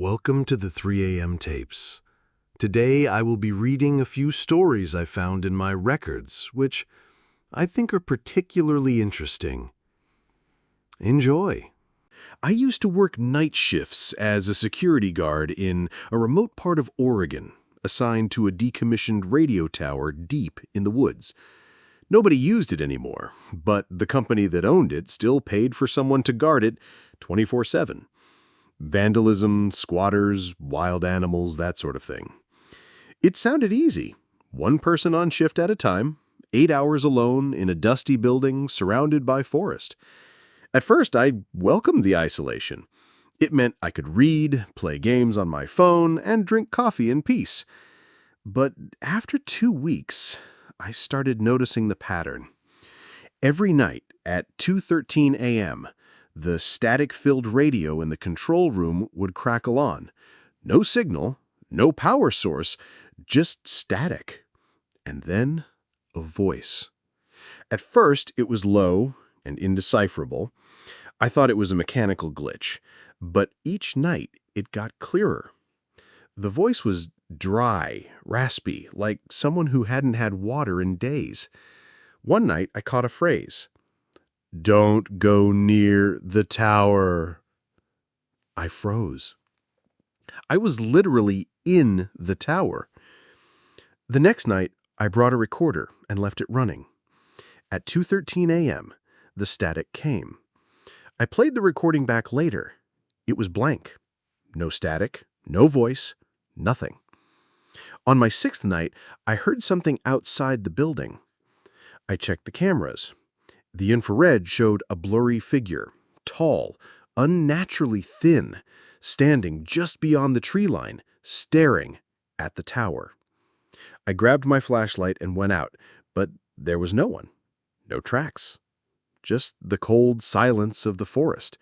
Welcome to the 3 a.m. tapes. Today I will be reading a few stories I found in my records, which I think are particularly interesting. Enjoy. I used to work night shifts as a security guard in a remote part of Oregon, assigned to a decommissioned radio tower deep in the woods. Nobody used it anymore, but the company that owned it still paid for someone to guard it 24/7. Vandalism, squatters, wild animals, that sort of thing. It sounded easy. One person on shift at a time, 8 hours alone in a dusty building surrounded by forest. At first, I welcomed the isolation. It meant I could read, play games on my phone, and drink coffee in peace. But after 2 weeks, I started noticing the pattern. Every night at 2:13 a.m., the static-filled radio in the control room would crackle on. No signal, no power source, just static. And then a voice. At first, it was low and indecipherable. I thought it was a mechanical glitch, but each night it got clearer. The voice was dry, raspy, like someone who hadn't had water in days. One night, I caught a phrase. "Don't go near the tower." I froze. I was literally in the tower. The next night, I brought a recorder and left it running. At 2:13 a.m., the static came. I played the recording back later. It was blank. No static, no voice, nothing. On my 6th night, I heard something outside the building. I checked the cameras. The infrared showed a blurry figure, tall, unnaturally thin, standing just beyond the tree line, staring at the tower. I grabbed my flashlight and went out, but there was no one, no tracks, just the cold silence of the forest.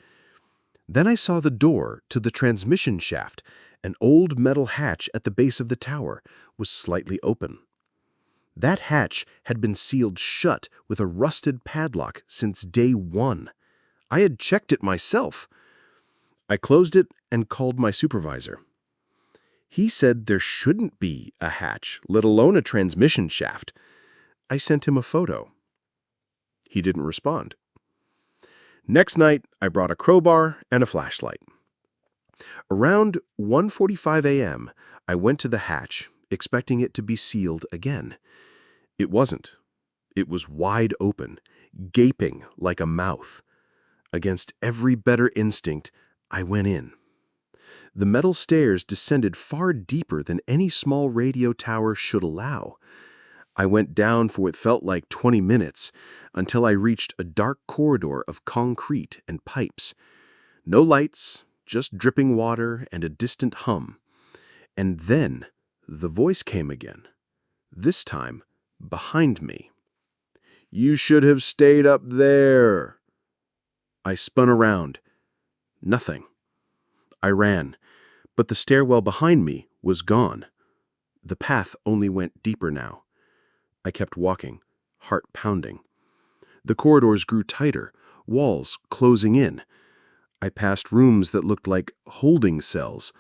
Then I saw the door to the transmission shaft. An old metal hatch at the base of the tower was slightly open. That hatch had been sealed shut with a rusted padlock since day one. I had checked it myself. I closed it and called my supervisor. He said there shouldn't be a hatch, let alone a transmission shaft. I sent him a photo. He didn't respond. Next night, I brought a crowbar and a flashlight. Around 1:45 a.m., I went to the hatch, expecting it to be sealed again. It wasn't. It was wide open, gaping like a mouth. Against every better instinct, I went in. The metal stairs descended far deeper than any small radio tower should allow. I went down for what felt like 20 minutes until I reached a dark corridor of concrete and pipes. No lights, just dripping water and a distant hum. And then the voice came again, this time behind me. "You should have stayed up there." I spun around. Nothing. I ran, but the stairwell behind me was gone. The path only went deeper now. I kept walking, heart pounding. The corridors grew tighter, walls closing in. I passed rooms that looked like holding cells.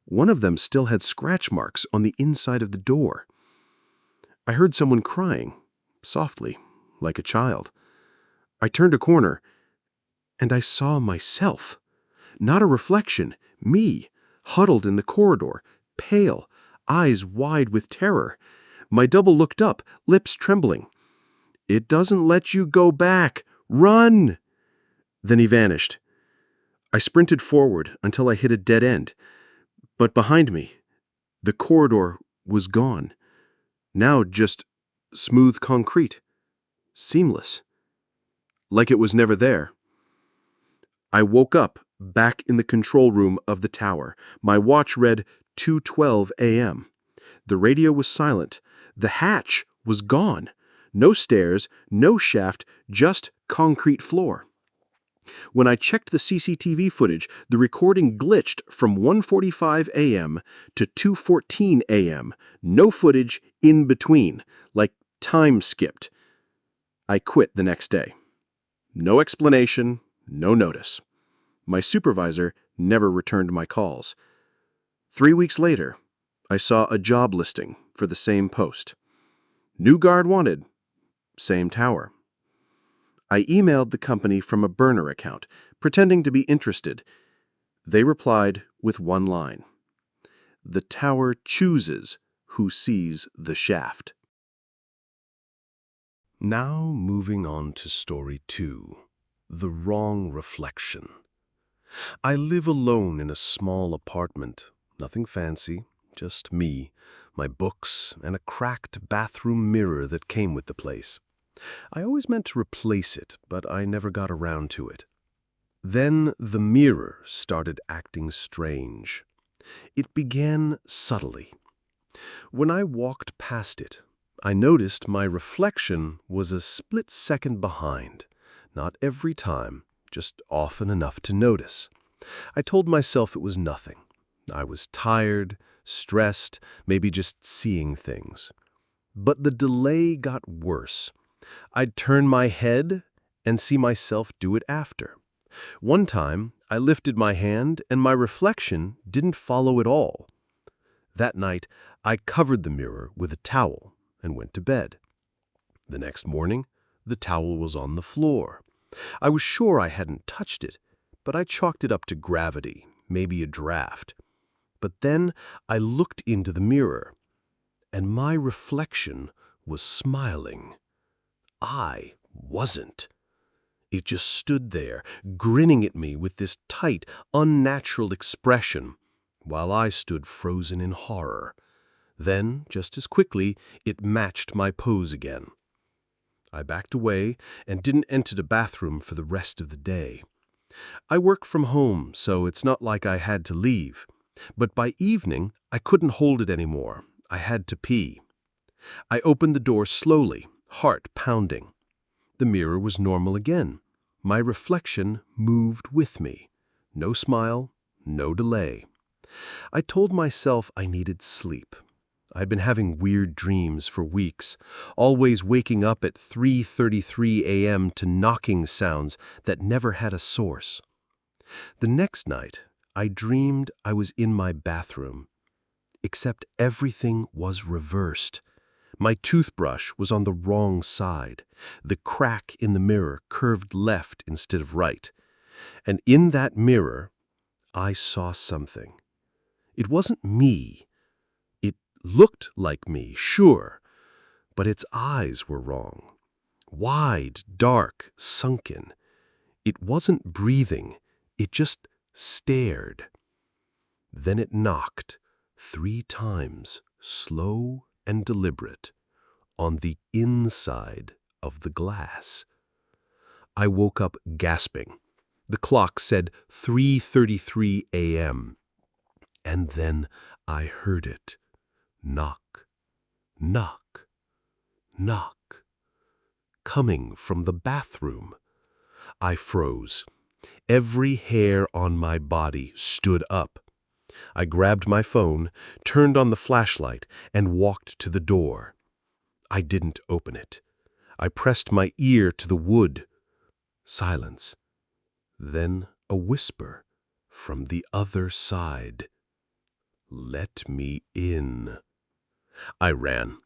One of them still had scratch marks on the inside of the door. I heard someone crying, softly, like a child. I turned a corner, and I saw myself. Not a reflection, me, huddled in the corridor, pale, eyes wide with terror. My double looked up, lips trembling. "It doesn't let you go back. Run!" Then he vanished. I sprinted forward until I hit a dead end. But behind me, the corridor was gone. Now just smooth concrete, seamless, like it was never there. I woke up back in the control room of the tower. My watch read 2:12 a.m. The radio was silent. The hatch was gone. No stairs, no shaft, just concrete floor. When I checked the CCTV footage, the recording glitched from 1:45 a.m. to 2:14 a.m. No footage in between, like time skipped. I quit the next day. No explanation, no notice. My supervisor never returned my calls. 3 weeks later, I saw a job listing for the same post. New guard wanted, same tower. I emailed the company from a burner account, pretending to be interested. They replied with one line. The tower chooses who sees the shaft. Now moving on to story 2, The Wrong Reflection. I live alone in a small apartment, nothing fancy, just me, my books, and a cracked bathroom mirror that came with the place. I always meant to replace it, but I never got around to it. Then the mirror started acting strange. It began subtly. When I walked past it, I noticed my reflection was a split second behind. Not every time, just often enough to notice. I told myself it was nothing. I was tired, stressed, maybe just seeing things. But the delay got worse. I'd turn my head and see myself do it after. One time, I lifted my hand and my reflection didn't follow at all. That night, I covered the mirror with a towel and went to bed. The next morning, the towel was on the floor. I was sure I hadn't touched it, but I chalked it up to gravity, maybe a draft. But then I looked into the mirror, and my reflection was smiling. I wasn't. It just stood there, grinning at me with this tight, unnatural expression, while I stood frozen in horror. Then, just as quickly, it matched my pose again. I backed away and didn't enter the bathroom for the rest of the day. I work from home, so it's not like I had to leave. But by evening, I couldn't hold it anymore. I had to pee. I opened the door slowly, heart pounding. The mirror was normal again. My reflection moved with me. No smile, no delay. I told myself I needed sleep. I'd been having weird dreams for weeks, always waking up at 3:33 a.m. to knocking sounds that never had a source. The next night, I dreamed I was in my bathroom, except everything was reversed. My toothbrush was on the wrong side. The crack in the mirror curved left instead of right. And in that mirror, I saw something. It wasn't me. It looked like me, sure, but its eyes were wrong. Wide, dark, sunken. It wasn't breathing. It just stared. Then it knocked 3 times, slow and deliberate, on the inside of the glass. I woke up gasping. The clock said 3:33 a.m. And then I heard it. Knock, knock, knock. Coming from the bathroom. I froze. Every hair on my body stood up. I grabbed my phone, turned on the flashlight, and walked to the door. I didn't open it. I pressed my ear to the wood. Silence. Then a whisper from the other side. Let me in. I ran,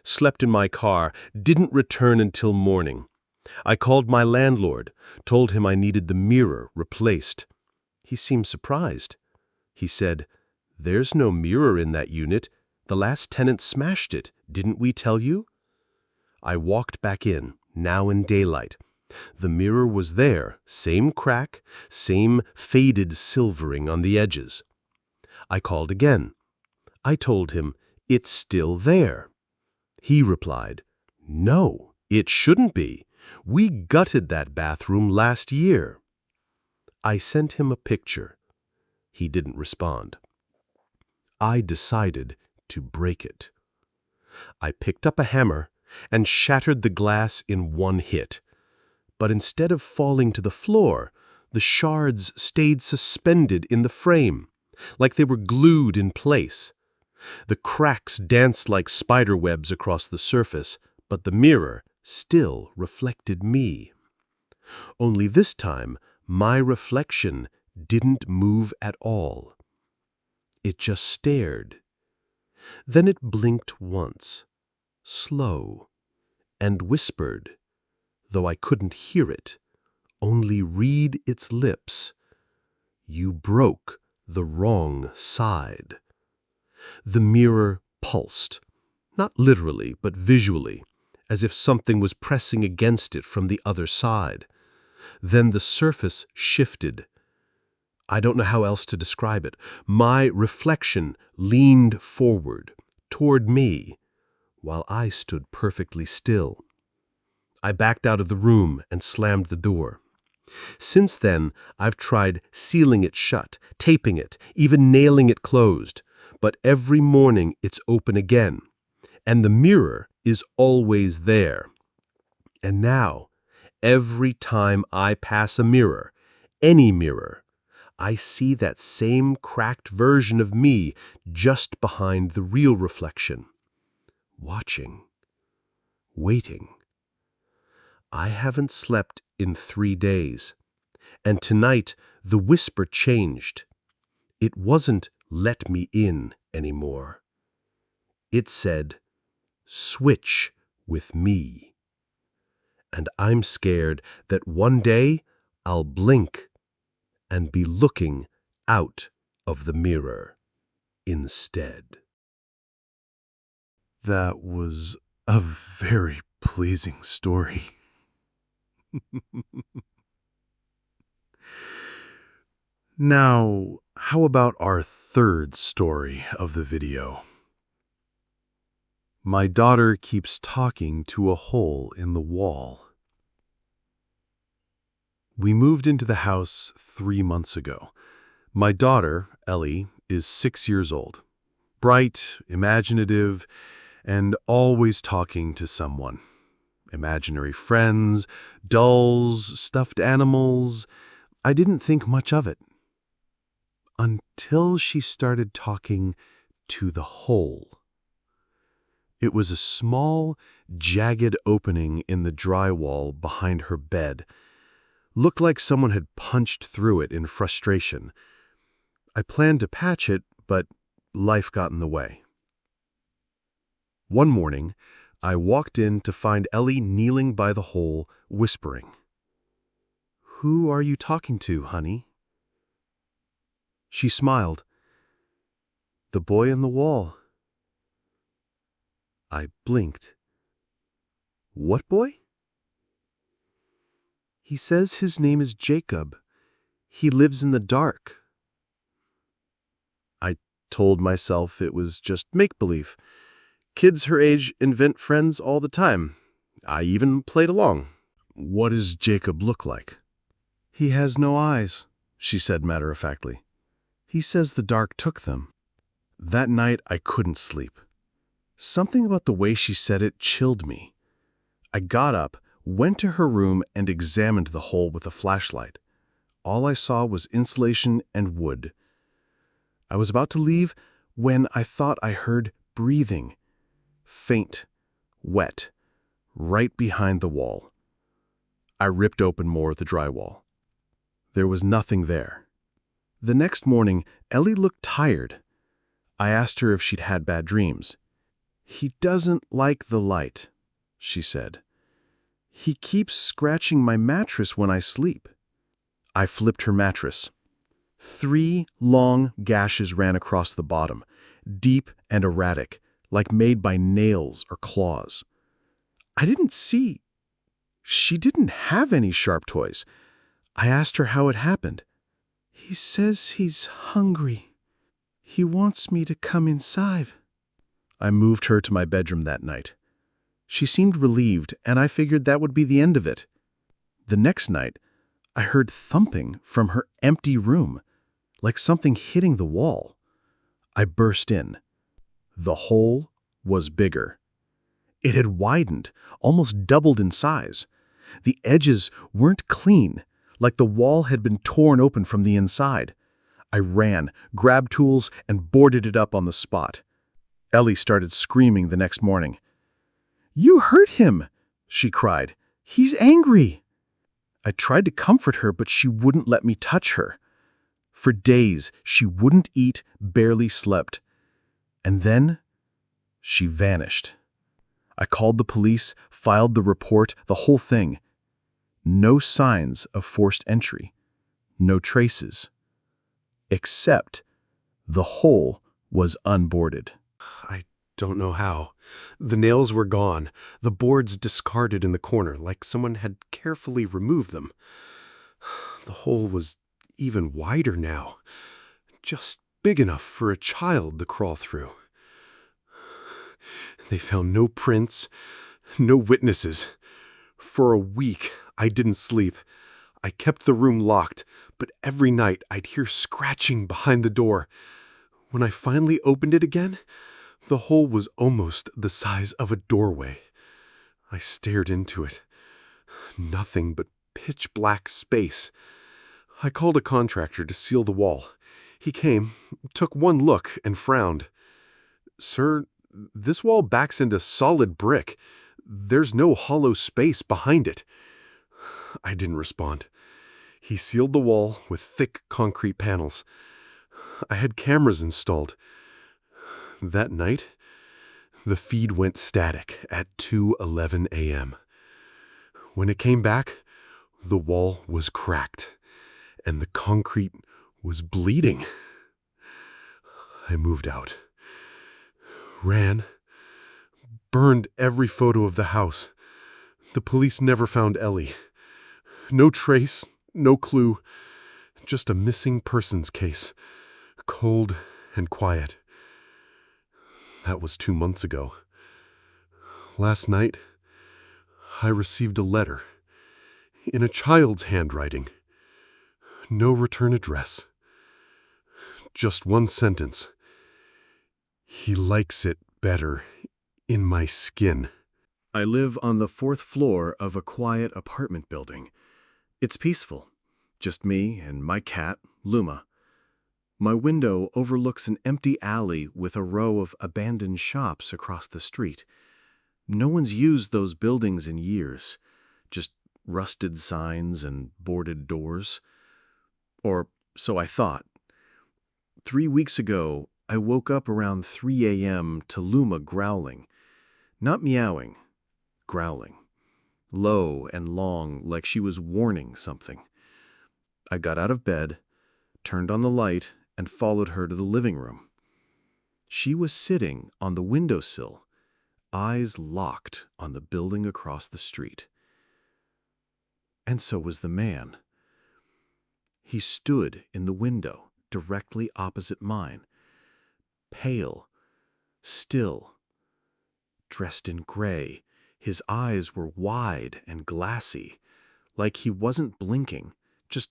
slept in my car, didn't return until morning. I called my landlord, told him I needed the mirror replaced. He seemed surprised. He said, "There's no mirror in that unit. The last tenant smashed it. Didn't we tell you?" I walked back in, now in daylight. The mirror was there, same crack, same faded silvering on the edges. I called again. I told him, "It's still there." He replied, "No, it shouldn't be. We gutted that bathroom last year." I sent him a picture. He didn't respond. I decided to break it. I picked up a hammer and shattered the glass in one hit. But instead of falling to the floor, the shards stayed suspended in the frame, like they were glued in place. The cracks danced like spider webs across the surface, but the mirror still reflected me. Only this time, my reflection didn't move at all. It just stared. Then it blinked once, slow, and whispered, though I couldn't hear it, only read its lips. "You broke the wrong side." The mirror pulsed, not literally, but visually, as if something was pressing against it from the other side. Then the surface shifted. I don't know how else to describe it. My reflection leaned forward, toward me, while I stood perfectly still. I backed out of the room and slammed the door. Since then, I've tried sealing it shut, taping it, even nailing it closed. But every morning it's open again, and the mirror is always there. And now, every time I pass a mirror, any mirror, I see that same cracked version of me just behind the real reflection. Watching. Waiting. I haven't slept in 3 days. And tonight, the whisper changed. It wasn't "let me in" anymore. It said, "switch with me." And I'm scared that one day I'll blink and be looking out of the mirror instead. That was a very pleasing story. Now, how about our third story of the video? My daughter keeps talking to a hole in the wall. We moved into the house 3 months ago. My daughter, Ellie, is 6 years old. Bright, imaginative, and always talking to someone. Imaginary friends, dolls, stuffed animals. I didn't think much of it. Until she started talking to the hole. It was a small, jagged opening in the drywall behind her bed. Looked like someone had punched through it in frustration. I planned to patch it, but life got in the way. One morning, I walked in to find Ellie kneeling by the hole, whispering. "Who are you talking to, honey?" She smiled. "The boy in the wall." I blinked. "What boy?" "He says his name is Jacob. He lives in the dark." I told myself it was just make-believe. Kids her age invent friends all the time. I even played along. "What does Jacob look like?" "He has no eyes," she said matter-of-factly. "He says the dark took them." That night I couldn't sleep. Something about the way she said it chilled me. I got up, went to her room, and examined the hole with a flashlight. All I saw was insulation and wood. I was about to leave when I thought I heard breathing. Faint, wet, right behind the wall. I ripped open more of the drywall. There was nothing there. The next morning, Ellie looked tired. I asked her if she'd had bad dreams. "He doesn't like the light," she said. "He keeps scratching my mattress when I sleep." I flipped her mattress. 3 long gashes ran across the bottom, deep and erratic, like made by nails or claws. I didn't see. She didn't have any sharp toys. I asked her how it happened. "He says he's hungry. He wants me to come inside." I moved her to my bedroom that night. She seemed relieved, and I figured that would be the end of it. The next night, I heard thumping from her empty room, like something hitting the wall. I burst in. The hole was bigger. It had widened, almost doubled in size. The edges weren't clean, like the wall had been torn open from the inside. I ran, grabbed tools, and boarded it up on the spot. Ellie started screaming the next morning. "You hurt him!" she cried. "He's angry!" I tried to comfort her, but she wouldn't let me touch her. For days, she wouldn't eat, barely slept. And then, she vanished. I called the police, filed the report, the whole thing. No signs of forced entry. No traces. Except the hole was unboarded. I don't know how. The nails were gone, the boards discarded in the corner, like someone had carefully removed them. The hole was even wider now, just big enough for a child to crawl through. They found no prints, no witnesses. For a week, I didn't sleep. I kept the room locked, but every night I'd hear scratching behind the door. When I finally opened it again, the hole was almost the size of a doorway. I stared into it. Nothing but pitch black space. I called a contractor to seal the wall. He came, took one look, and frowned. "Sir, this wall backs into solid brick. There's no hollow space behind it." I didn't respond. He sealed the wall with thick concrete panels. I had cameras installed. That night, the feed went static at 2:11 a.m. When it came back, the wall was cracked, and the concrete was bleeding. I moved out. Ran. Burned every photo of the house. The police never found Ellie. No trace, no clue. Just a missing persons case. Cold and quiet. That was 2 months ago. Last night, I received a letter. In a child's handwriting. No return address. Just one sentence. "He likes it better in my skin." I live on the 4th floor of a quiet apartment building. It's peaceful. Just me and my cat, Luma. My window overlooks an empty alley with a row of abandoned shops across the street. No one's used those buildings in years. Just rusted signs and boarded doors. Or so I thought. 3 weeks ago, I woke up around 3 a.m. to Luma growling. Not meowing, growling. Low and long, like she was warning something. I got out of bed, turned on the light, and followed her to the living room. She was sitting on the windowsill, eyes locked on the building across the street. And so was the man. He stood in the window directly opposite mine, pale, still, dressed in gray. His eyes were wide and glassy, like he wasn't blinking, just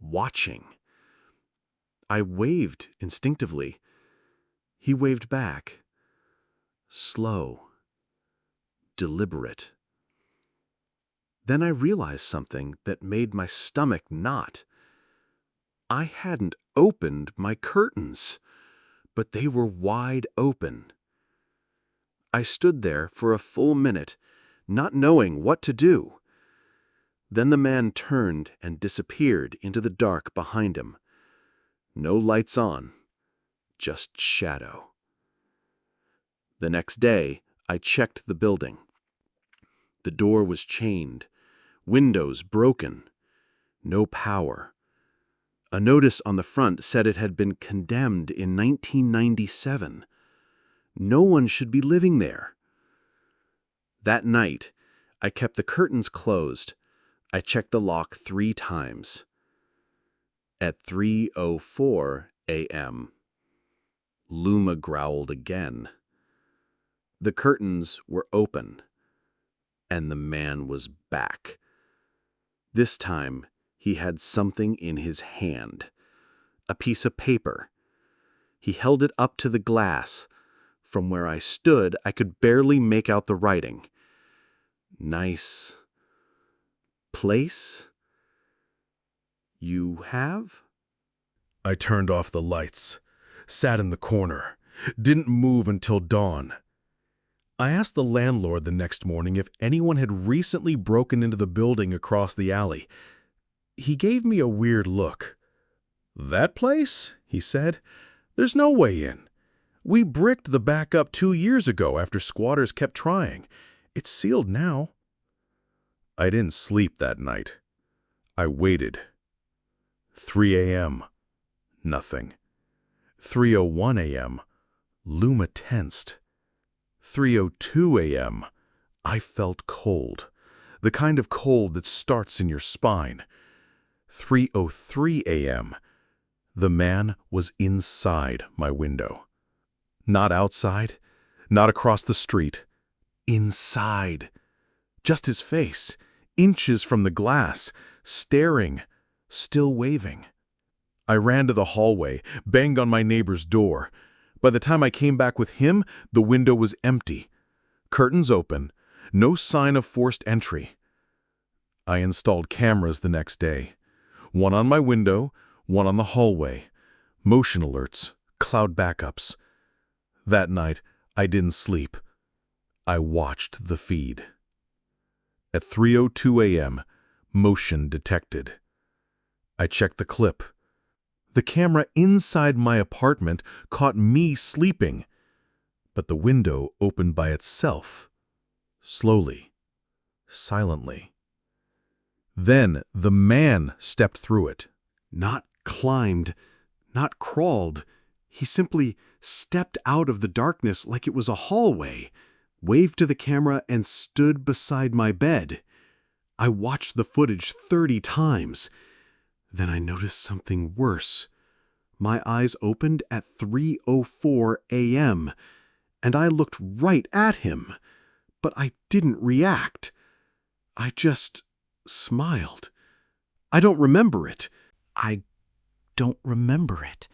watching. I waved instinctively. He waved back. Slow, deliberate. Then I realized something that made my stomach knot. I hadn't opened my curtains, but they were wide open. I stood there for a full minute, not knowing what to do. Then the man turned and disappeared into the dark behind him. No lights on, just shadow. The next day, I checked the building. The door was chained, windows broken, no power. A notice on the front said it had been condemned in 1997. No one should be living there. That night, I kept the curtains closed. I checked the lock 3 times. At 3:04 a.m., Luma growled again. The curtains were open, and the man was back. This time, he had something in his hand, a piece of paper. He held it up to the glass. From where I stood, I could barely make out the writing. Nice place you have? I turned off the lights, sat in the corner, didn't move until dawn. I asked the landlord the next morning if anyone had recently broken into the building across the alley. He gave me a weird look. "That place?" he said. "There's no way in. We bricked the back up 2 years ago after squatters kept trying. It's sealed now." I didn't sleep that night. I waited. 3 a.m. Nothing. 3:01 a.m. Luma tensed. 3:02 a.m. I felt cold. The kind of cold that starts in your spine. 3:03 a.m. The man was inside my window. Not outside, not across the street. Inside. Just his face, inches from the glass, staring, still waving. I ran to the hallway, banged on my neighbor's door. By the time I came back with him, the window was empty. Curtains open, no sign of forced entry. I installed cameras the next day. One on my window, one on the hallway. Motion alerts, cloud backups. That night, I didn't sleep. I watched the feed. At 3:02 a.m., motion detected. I checked the clip. The camera inside my apartment caught me sleeping, but the window opened by itself, slowly, silently. Then the man stepped through it. Not climbed, not crawled. He simply stepped out of the darkness like it was a hallway, waved to the camera, and stood beside my bed. I watched the footage 30 times. Then I noticed something worse. My eyes opened at 3:04 a.m., and I looked right at him, but I didn't react. I just smiled. I don't remember it. I don't remember it.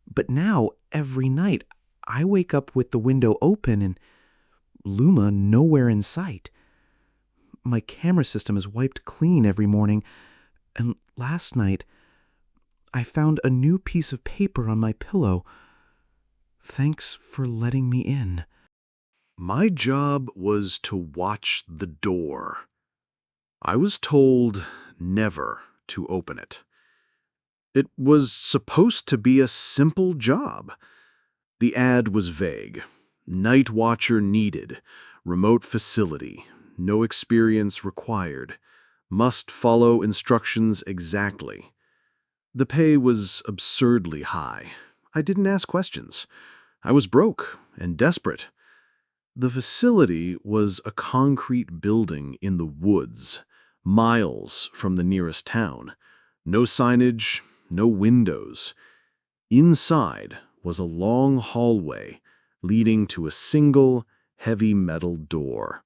But now, every night, I wake up with the window open and Luma nowhere in sight. My camera system is wiped clean every morning, and last night, I found a new piece of paper on my pillow. Thanks for letting me in. My job was to watch the door. I was told never to open it. It was supposed to be a simple job. The ad was vague. Night watcher needed. Remote facility. No experience required. Must follow instructions exactly. The pay was absurdly high. I didn't ask questions. I was broke and desperate. The facility was a concrete building in the woods, miles from the nearest town. No signage, no windows. Inside was a long hallway leading to a single, heavy metal door.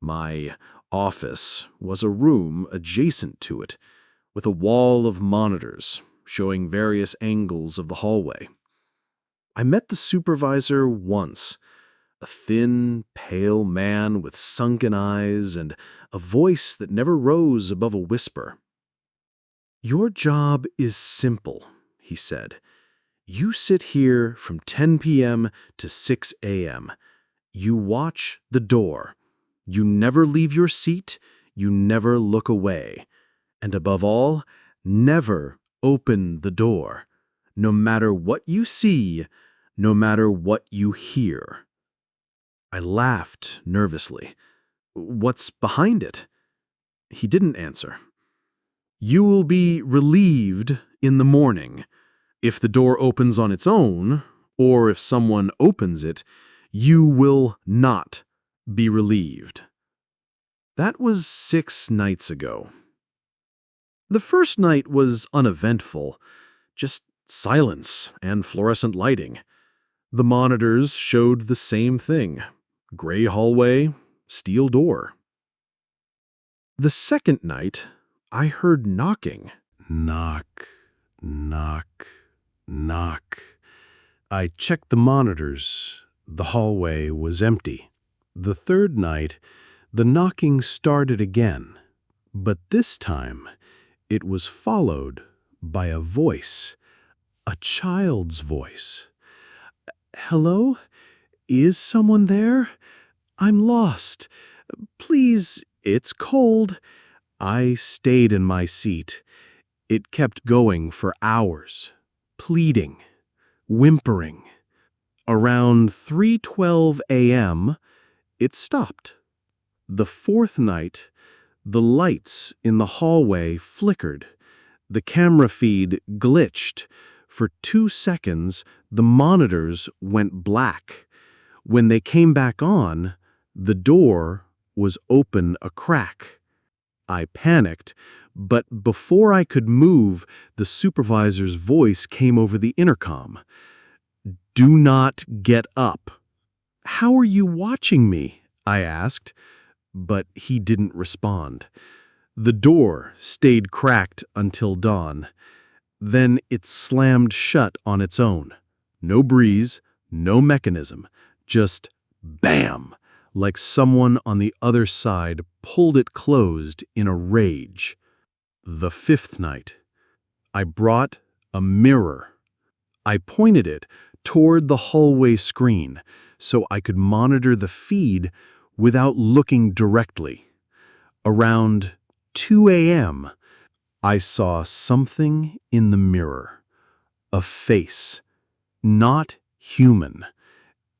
My office was a room adjacent to it, with a wall of monitors showing various angles of the hallway. I met the supervisor once, a thin, pale man with sunken eyes and a voice that never rose above a whisper. "Your job is simple," he said. "You sit here from 10 p.m. to 6 a.m. You watch the door. You never leave your seat. You never look away. And above all, never open the door, no matter what you see, no matter what you hear." I laughed nervously. "What's behind it?" He didn't answer. "You will be relieved in the morning. If the door opens on its own, or if someone opens it, you will not be relieved." That was 6 nights ago. The first night was uneventful, just silence and fluorescent lighting. The monitors showed the same thing: gray hallway, steel door. The second night, I heard knocking. Knock, knock, knock. I checked the monitors. The hallway was empty. The third night, the knocking started again, but this time it was followed by a voice, a child's voice. "Hello? Is someone there? I'm lost. Please, it's cold." I stayed in my seat. It kept going for hours, pleading, whimpering. Around 3:12 a.m., it stopped. The fourth night, the lights in the hallway flickered. The camera feed glitched. For 2 seconds, the monitors went black. When they came back on, the door was open a crack. I panicked, but before I could move, the supervisor's voice came over the intercom. "Do not get up." "How are you watching me?" I asked, but he didn't respond. The door stayed cracked until dawn. Then it slammed shut on its own. No breeze, no mechanism, just bam, like someone on the other side pulled it closed in a rage. The fifth night, I brought a mirror. I pointed it toward the hallway screen so I could monitor the feed without looking directly. Around 2 a.m., I saw something in the mirror. A face. Not human.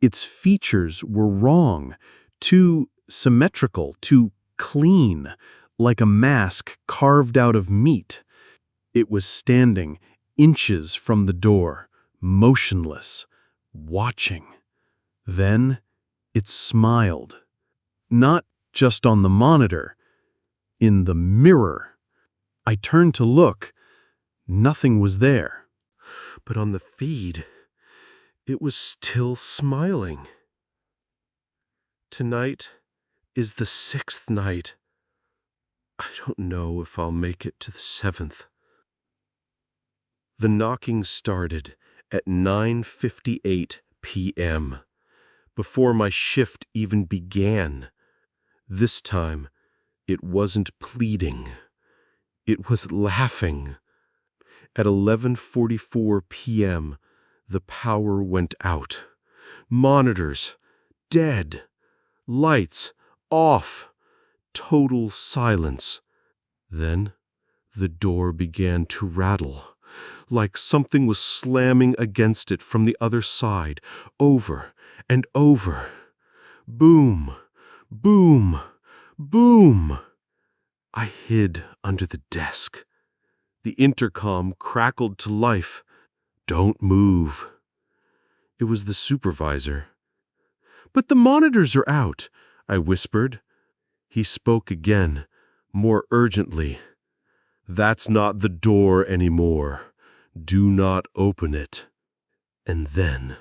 Its features were wrong, too symmetrical, too clean, like a mask carved out of meat. It was standing inches from the door, motionless, watching. Then it smiled. Not just on the monitor, in the mirror. I turned to look. Nothing was there. But on the feed, it was still smiling. Tonight is the 6th night. I don't know if I'll make it to the 7th. The knocking started at 9:58 p.m., before my shift even began. This time, it wasn't pleading. It was laughing. At 11:44 p.m., the power went out. Monitors dead. Lights off. Total silence. Then the door began to rattle, like something was slamming against it from the other side, over and over. Boom, boom, boom. I hid under the desk. The intercom crackled to life. "Don't move." It was the supervisor. "But the monitors are out," I whispered. He spoke again, more urgently. "That's not the door anymore. Do not open it." And then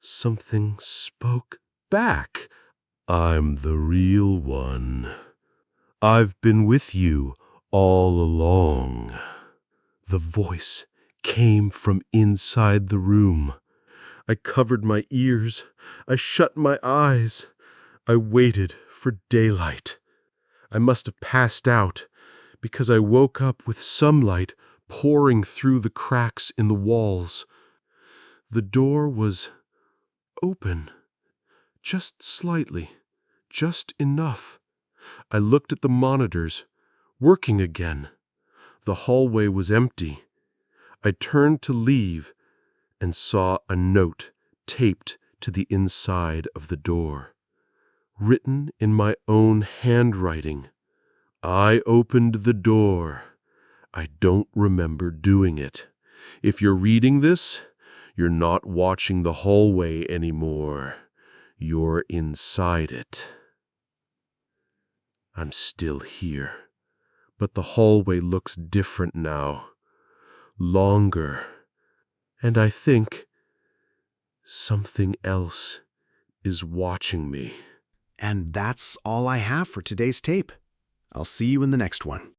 something spoke back. "I'm the real one. I've been with you all along." The voice came from inside the room. I covered my ears. I shut my eyes. I waited for daylight. I must have passed out, because I woke up with sunlight pouring through the cracks in the walls. The door was open, just slightly, just enough. I looked at the monitors, working again. The hallway was empty. I turned to leave and saw a note taped to the inside of the door. Written in my own handwriting. "I opened the door. I don't remember doing it. If you're reading this, you're not watching the hallway anymore. You're inside it." I'm still here, but the hallway looks different now. Longer. And I think something else is watching me. And that's all I have for today's tape. I'll see you in the next one.